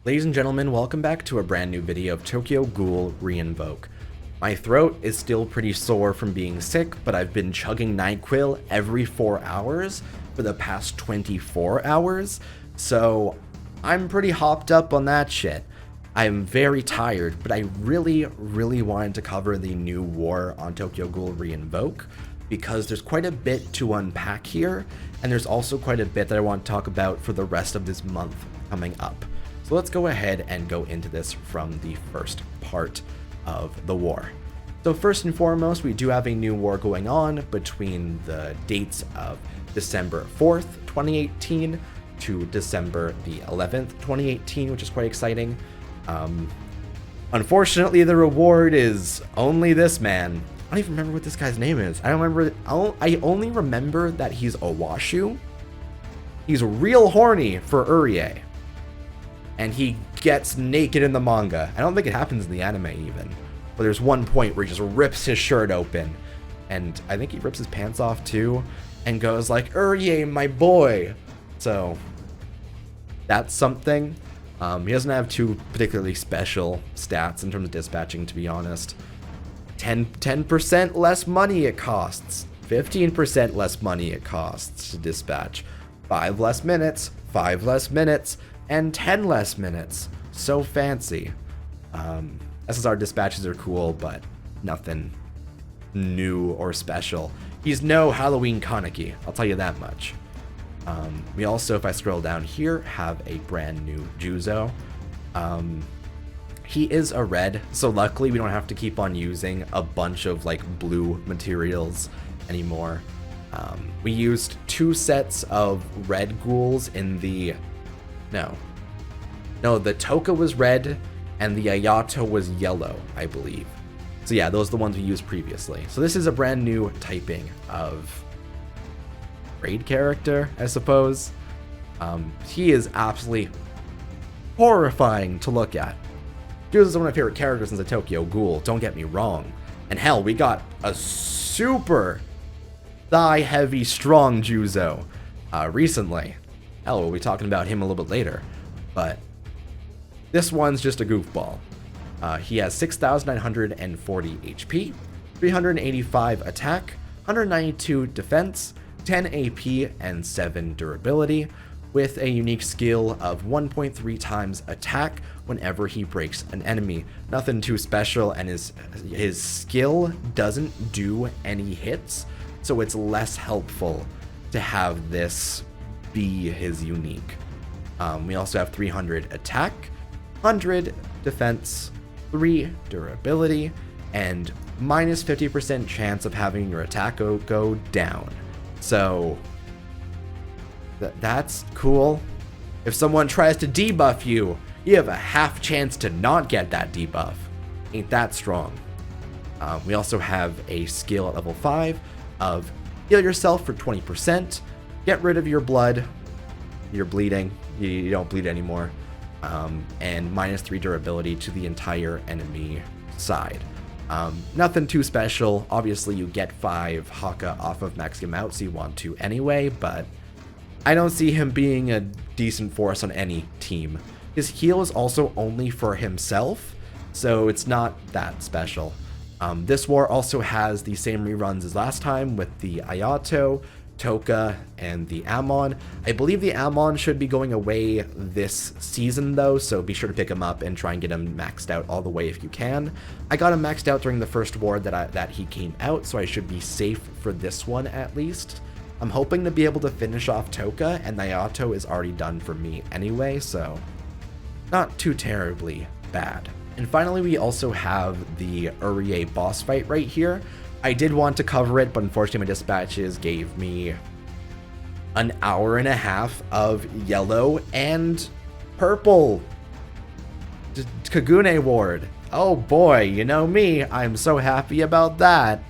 Ladies and gentlemen, welcome back to a brand new video of Tokyo Ghoul Re-Invoke. My throat is still pretty sore from being sick, but I've been chugging NyQuil every 4 hours for the past 24 hours, so I'm pretty hopped up on that shit. I'm very tired, but I really wanted to cover the new war on Tokyo Ghoul Re-Invoke because there's quite a bit to unpack here, and there's also quite a bit that I want to talk about for the rest of this month coming up. So let's go ahead and go into this from the first part of the war. So first and foremost, we do have a new war going on between the dates of December 4th, 2018 to December the 11th, 2018, which is quite exciting. Unfortunately, the reward is only this man. I don't even remember what this guy's name is. I only remember that he's Owashu. He's real horny for Urie. And he gets naked in the manga. I don't think it happens in the anime even. But there's one point where he just rips his shirt open. And I think he rips his pants off too. And goes like, Urie, my boy. So, that's something. He doesn't have too particularly special stats in terms of dispatching, to be honest. 10% less money it costs. 15% less money it costs to dispatch. 5 less minutes. 5 less minutes. And 10 less minutes. So fancy. SSR dispatches are cool, but nothing new or special. He's no Halloween Kaneki, I'll tell you that much. We also, if I scroll down here, have a brand new Juzo. He is a red, so luckily we don't have to keep on using a bunch of like blue materials anymore. We used 2 sets of red ghouls in the... No, the Toka was red and the Ayato was yellow, I believe. So yeah, those are the ones we used previously. So this is a brand new typing of raid character, I suppose. He is absolutely horrifying to look at. Juzo is one of my favorite characters in the Tokyo Ghoul, don't get me wrong. And hell, we got a super thigh-heavy, strong Juzo recently. Hell, we'll be talking about him a little bit later. But this one's just a goofball. He has 6,940 HP, 385 attack, 192 defense, 10 AP, and 7 durability, with a unique skill of 1.3 times attack whenever he breaks an enemy. Nothing too special, and his skill doesn't do any hits, so it's less helpful to have this be his unique. We also have 300 attack, 100 defense, 3 durability, and minus 50% chance of having your attack go down. So that's cool. If someone tries to debuff you, you have a half chance to not get that debuff. Ain't that strong. We also have a skill at level 5 of heal yourself for 20%, get rid of your blood, you're bleeding, you don't bleed anymore, and minus 3 durability to the entire enemy side. Nothing too special. Obviously you get 5 Haka off of Max him out, so you want to anyway, but I don't see him being a decent force on any team. His heal is also only for himself, so it's not that special. This war also has the same reruns as last time with the Ayato, Toka, and the Amon. I believe the Amon should be going away this season though, so be sure to pick him up and try and get him maxed out all the way if you can. I got him maxed out during the first war that he came out, so I should be safe for this one at least. I'm hoping to be able to finish off Toka, and Nayato is already done for me anyway, so not too terribly bad. And finally, we also have the Urie boss fight right here. I did want to cover it, but unfortunately my dispatches gave me an hour and a half of yellow and purple Kagune ward. Oh boy, you know me, I'm so happy about that.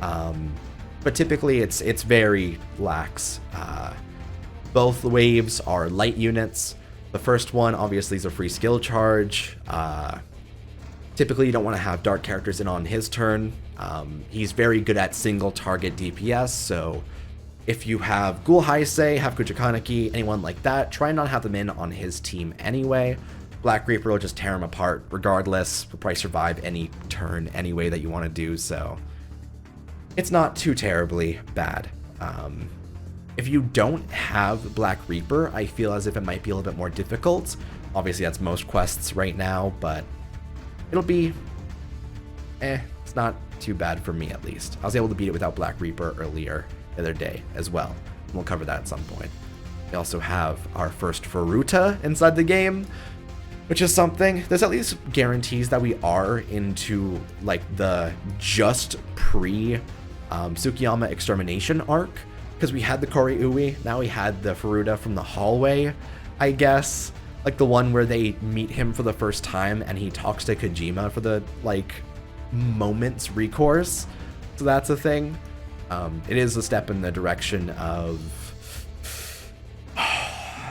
But typically it's very lax. Both waves are light units. The first one obviously is a free skill charge. Typically you don't want to have dark characters in on his turn. He's very good at single target DPS, so if you have Ghoul Heisei, have Kuchikaneki, anyone like that, try not to have them in on his team anyway. Black Reaper will just tear him apart regardless. Will probably survive any turn any way that you want to do, so it's not too terribly bad. If you don't have Black Reaper, I feel as if it might be a little bit more difficult. Obviously, that's most quests right now, but it'll be, it's not too bad for me at least. I was able to beat it without Black Reaper earlier the other day as well. We'll cover that at some point. We also have our first Furuta inside the game, which is something. This at least guarantees that we are into like the just pre Tsukiyama extermination arc, because we had the Koriui, now we had the Furuta from the hallway, I guess. Like the one where they meet him for the first time and he talks to Kojima for the like moments recourse. So that's a thing. It is a step in the direction of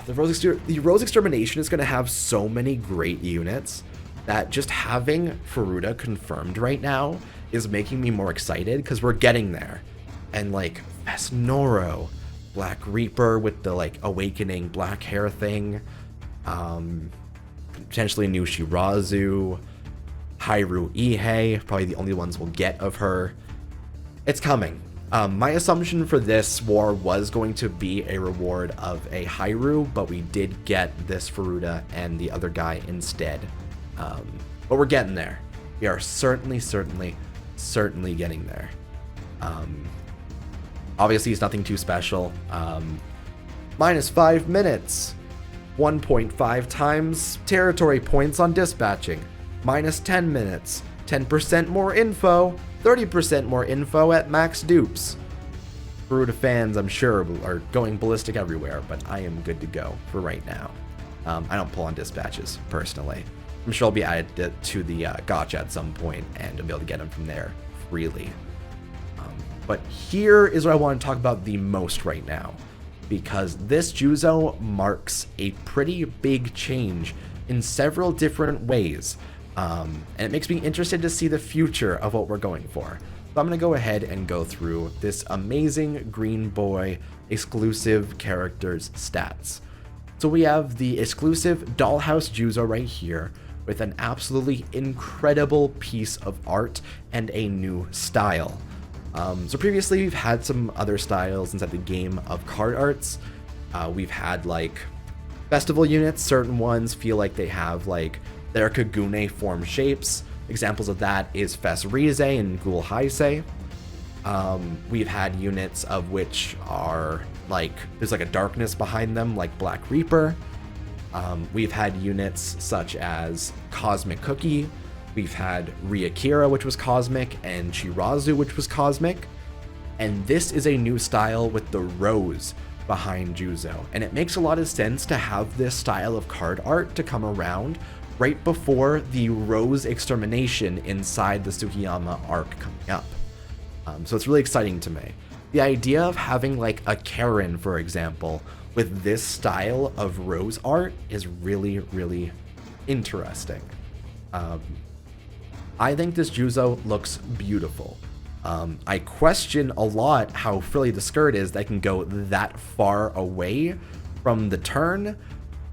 the Rose Extermination is going to have so many great units that just having Furuta confirmed right now is making me more excited, because we're getting there. And like Vesnoro, Black Reaper with the like awakening black hair thing, potentially new Shirazu, Hairu Ihe, probably the only ones we'll get of her. It's coming. My assumption for this war was going to be a reward of a Hairu, but we did get this Furuta and the other guy instead. But we're getting there. We are certainly getting there. Obviously, it's nothing too special. Minus 5 minutes. 1.5 times territory points on dispatching. Minus 10 minutes. 10% more info. 30% more info at max dupes. Furuta fans, I'm sure, are going ballistic everywhere, but I am good to go for right now. I don't pull on dispatches, personally. I'm sure I'll be added to the gacha at some point, and I'll be able to get them from there freely. But here is what I want to talk about the most right now, because this Juzo marks a pretty big change in several different ways. And it makes me interested to see the future of what we're going for. So I'm going to go ahead and go through this amazing Green Boy exclusive character's stats. So we have the exclusive Dollhouse Juuzo right here with an absolutely incredible piece of art and a new style. So previously we've had some other styles inside the game of card arts. We've had like festival units. Certain ones feel like they have like their Kagune form shapes. Examples of that is Fesrize and Ghoul. We've had units of which are like, there's like a darkness behind them, like Black Reaper. We've had units such as Cosmic Cookie. We've had Ryakira, which was cosmic, and Shirazu, which was cosmic. And this is a new style with the rose behind Juzo. And it makes a lot of sense to have this style of card art to come around right before the Rose Extermination inside the Tsukiyama arc coming up. So it's really exciting to me. The idea of having like a Karen, for example, with this style of rose art is really interesting. I think this Juzo looks beautiful. I question a lot how frilly the skirt is that can go that far away from the turn,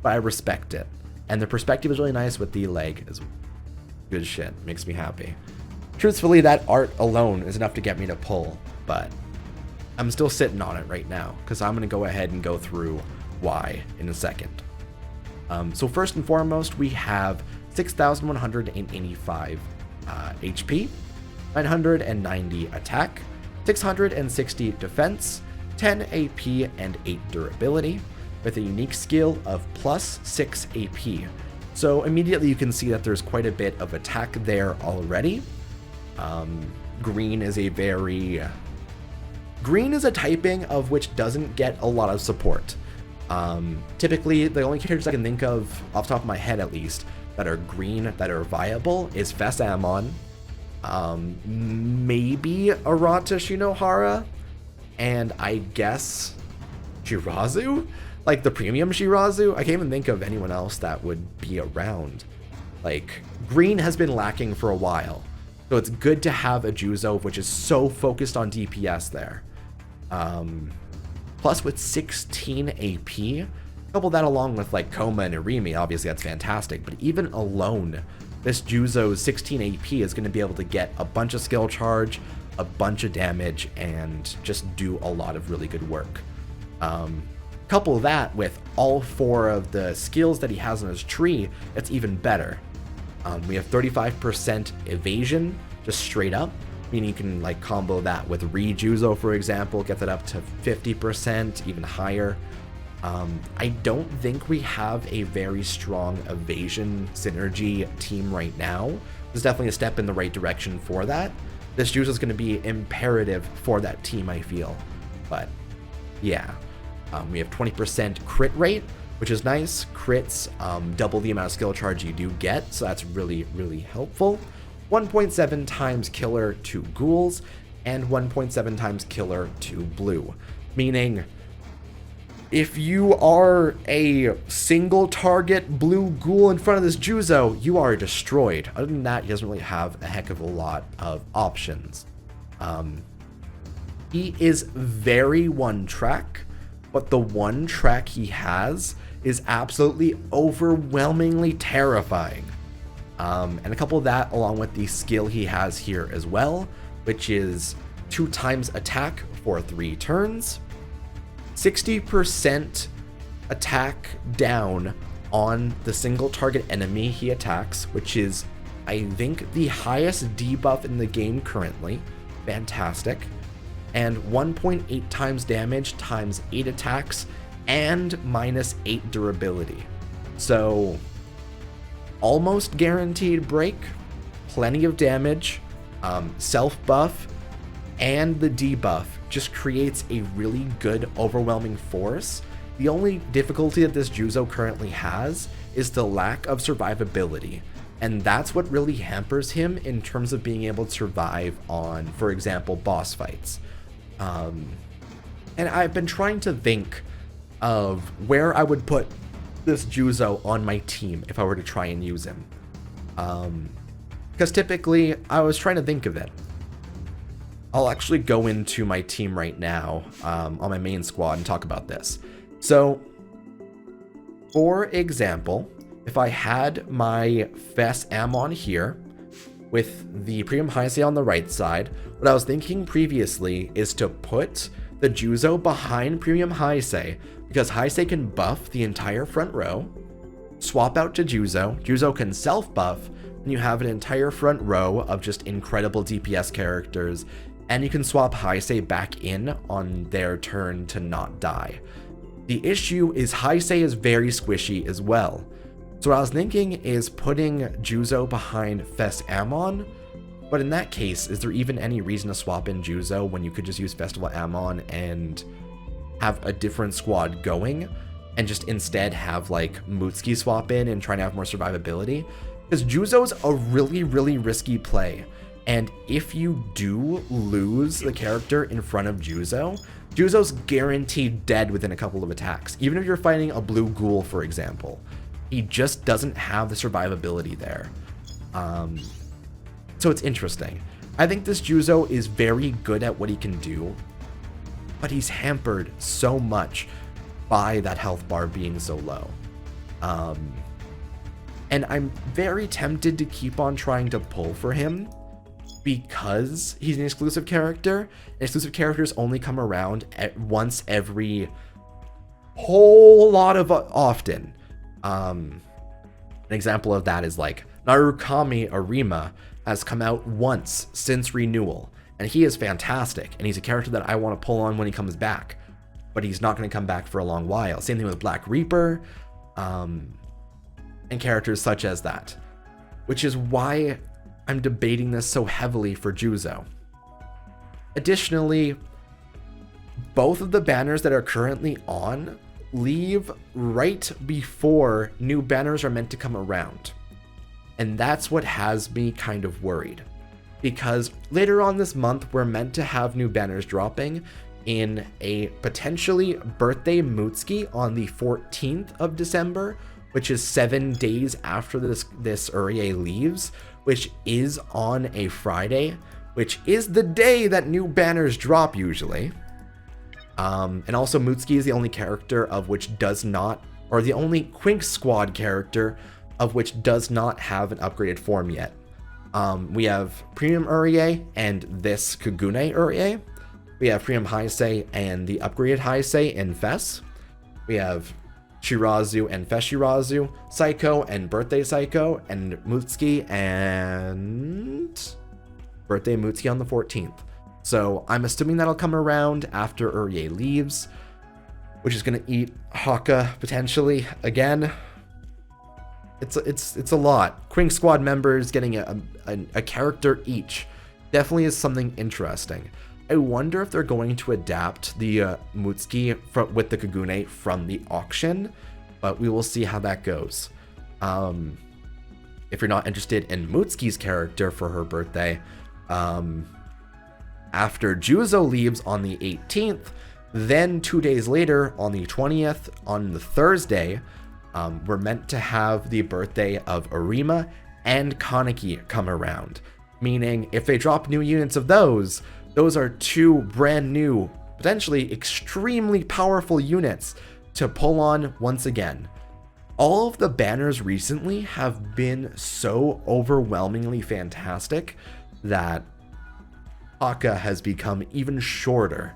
but I respect it. And the perspective is really nice with the leg. Is good shit. Makes me happy. Truthfully, that art alone is enough to get me to pull, but I'm still sitting on it right now because I'm going to go ahead and go through why in a second. So first and foremost, we have 6,185 HP, 990 attack, 660 defense, 10 AP, and 8 durability, with a unique skill of plus 6 AP. So immediately you can see that there's quite a bit of attack there already. Green is a typing of which doesn't get a lot of support. Typically, the only characters I can think of, off the top of my head at least, that are green, that are viable, is Fesamon, maybe Arata Shinohara, and I guess Shirazu? Like the premium Shirazu? I can't even think of anyone else that would be around. Like, green has been lacking for a while, so it's good to have a Juzo which is so focused on DPS there. Plus with 16 AP, Couple that along with like Coma and Irimi, obviously that's fantastic, but even alone, this Juzo's 16 AP is going to be able to get a bunch of skill charge, a bunch of damage, and just do a lot of really good work. Couple that with all 4 of the skills that he has on his tree, it's even better. We have 35% evasion, just straight up, meaning you can like combo that with Juzo, for example, get that up to 50%, even higher. I don't think we have a very strong evasion synergy team right now. There's definitely a step in the right direction for that. This Juzo is going to be imperative for that team, I feel. But yeah, we have 20% crit rate, which is nice. Crits double the amount of skill charge you do get, so that's really, really helpful. 1.7 times killer to ghouls, and 1.7 times killer to blue, meaning if you are a single target blue ghoul in front of this Juzo, you are destroyed. Other than that, he doesn't really have a heck of a lot of options. He is very one track, but the one track he has is absolutely overwhelmingly terrifying. And a couple of that along with the skill he has here as well, which is 2 times attack for 3 turns. 60% attack down on the single target enemy he attacks, which is, I think, the highest debuff in the game currently. Fantastic. And 1.8 times damage times 8 attacks and -8 durability. So almost guaranteed break, plenty of damage, self buff, and the debuff just creates a really good overwhelming force. The only difficulty that this Juzo currently has is the lack of survivability, and that's what really hampers him in terms of being able to survive on, for example, boss fights. And I've been trying to think of where I would put this Juzo on my team if I were to try and use him. Because typically, I was trying to think of it. I'll actually go into my team right now on my main squad and talk about this. So, for example, if I had my Fess Amon here with the Premium Heisei on the right side, what I was thinking previously is to put the Juzo behind Premium Heisei, because Heisei can buff the entire front row, swap out to Juzo, Juzo can self-buff, and you have an entire front row of just incredible DPS characters, and you can swap Heisei back in on their turn to not die. The issue is Heisei is very squishy as well. So what I was thinking is putting Juzo behind Fess Amon, but in that case, is there even any reason to swap in Juzo when you could just use Festival Amon and have a different squad going, and just instead have like Mutsuki swap in and try to have more survivability? Because Juzo's a really, really risky play. And if you do lose the character in front of Juzo, Juzo's guaranteed dead within a couple of attacks. Even if you're fighting a blue ghoul, for example, he just doesn't have the survivability there. So it's interesting. I think this Juzo is very good at what he can do, but he's hampered so much by that health bar being so low. And I'm very tempted to keep on trying to pull for him, because he's an exclusive character, and exclusive characters only come around at once every whole lot of often. An example of that is like Narukami Arima has come out once since renewal, and he is fantastic, and he's a character that I want to pull on when he comes back, but he's not going to come back for a long while. Same thing with Black Reaper, and characters such as that, which is why I'm debating this so heavily for Juzo. Additionally, both of the banners that are currently on leave right before new banners are meant to come around. And that's what has me kind of worried, because later on this month, we're meant to have new banners dropping in a potentially birthday Mutsuki on the 14th of December, which is 7 days after this Urie leaves, which is on a Friday, which is the day that new banners drop usually. And also Mutsuki is the only character of which does not or the only Quink Squad character of which does not have an upgraded form yet. We have Premium Urei and this Kagune Urei. We have Premium Heisei and the upgraded Heisei in Fess. We have Shirazu and Fess Shirazu, Psycho and Birthday Psycho, and Mutsuki and Birthday Mutsuki on the 14th. So I'm assuming that'll come around after Urei leaves, which is going to eat Haka potentially again. It's a lot. Quink Squad members getting a character each definitely is something interesting. I wonder if they're going to adapt the Mutsuki with the Kagune from the auction, but we will see how that goes. If you're not interested in Mutsuki's character for her birthday, after Juzo leaves on the 18th, then 2 days later on the 20th, on the Thursday, we're meant to have the birthday of Arima and Kaneki come around. Meaning, if they drop new units of those are two brand new, potentially extremely powerful units to pull on once again. All of the banners recently have been so overwhelmingly fantastic that Haka has become even shorter.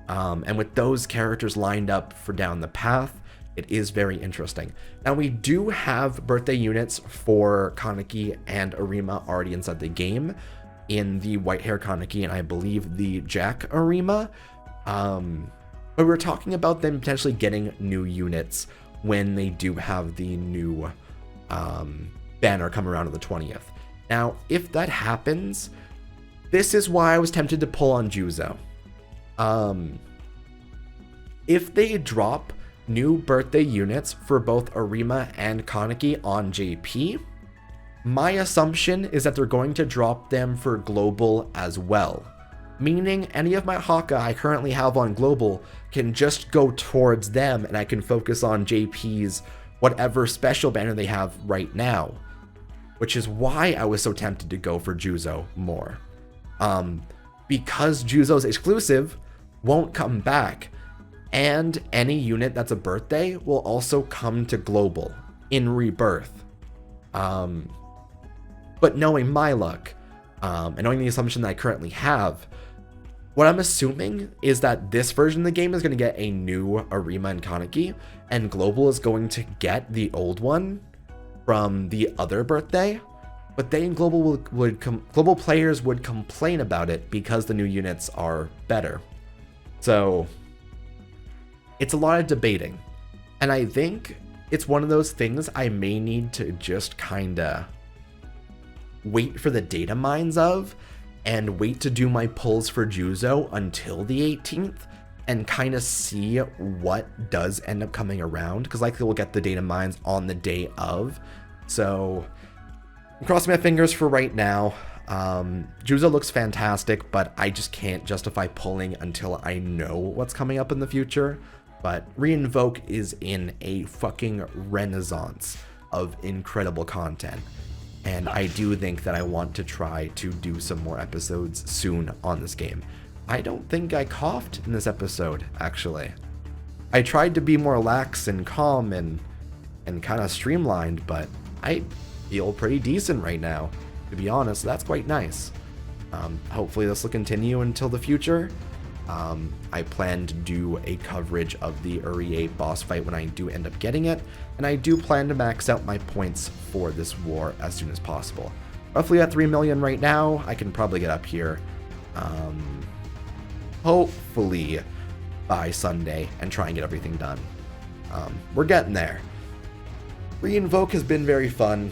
And with those characters lined up for down the path, it is very interesting. Now, we do have birthday units for Kaneki and Arima already inside the game in the white hair Kaneki and I believe the Jack Arima. But we're talking about them potentially getting new units when they do have the new banner come around on the 20th. Now, if that happens, this is why I was tempted to pull on Juzo. If they drop new birthday units for both Arima and Kaneki on JP, my assumption is that they're going to drop them for global as well. Meaning any of my Haka I currently have on global can just go towards them and I can focus on JP's whatever special banner they have right now. Which is why I was so tempted to go for Juzo more. Because Juzo's exclusive won't come back, and any unit that's a birthday will also come to global in Rebirth. But knowing my luck, and knowing the assumption that I currently have, what I'm assuming is that this version of the game is going to get a new Arima and Kaneki, and global is going to get the old one from the other birthday. But they in global global players would complain about it because the new units are better. So it's a lot of debating. And I think it's one of those things I may need to just kinda wait for the data mines of and wait to do my pulls for Juzo until the 18th and kind of see what does end up coming around, because likely we'll get the data mines on the day of. So I'm crossing my fingers for right now. Juzo looks fantastic, but I just can't justify pulling until I know what's coming up in the future. But Invoke is in a fucking renaissance of incredible content. And I do think that I want to try to do some more episodes soon on this game. I don't think I coughed in this episode, actually. I tried to be more lax and calm and kind of streamlined, but I feel pretty decent right now. To be honest, that's quite nice. Hopefully this will continue until the future. I plan to do a coverage of the Urei boss fight when I do end up getting it, and I do plan to max out my points for this war as soon as possible. Roughly at 3 million right now. I can probably get up here, hopefully by Sunday, and try and get everything done. We're getting there. Invoke has been very fun.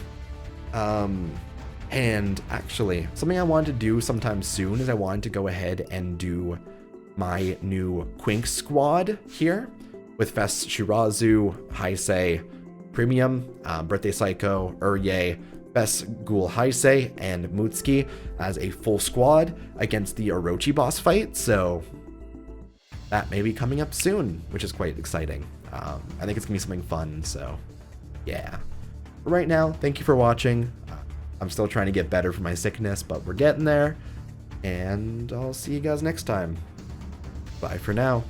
And actually, something I wanted to do sometime soon is I wanted to go ahead and do my new Quink squad here with Fess Shirazu, Heisei, Premium, Birthday Psycho, Urei, Fess Ghoul Heisei, and Mutsuki as a full squad against the Orochi boss fight. So that may be coming up soon, which is quite exciting. I think it's gonna be something fun, so yeah. For right now, thank you for watching. I'm still trying to get better from my sickness, but we're getting there. And I'll see you guys next time. Bye for now.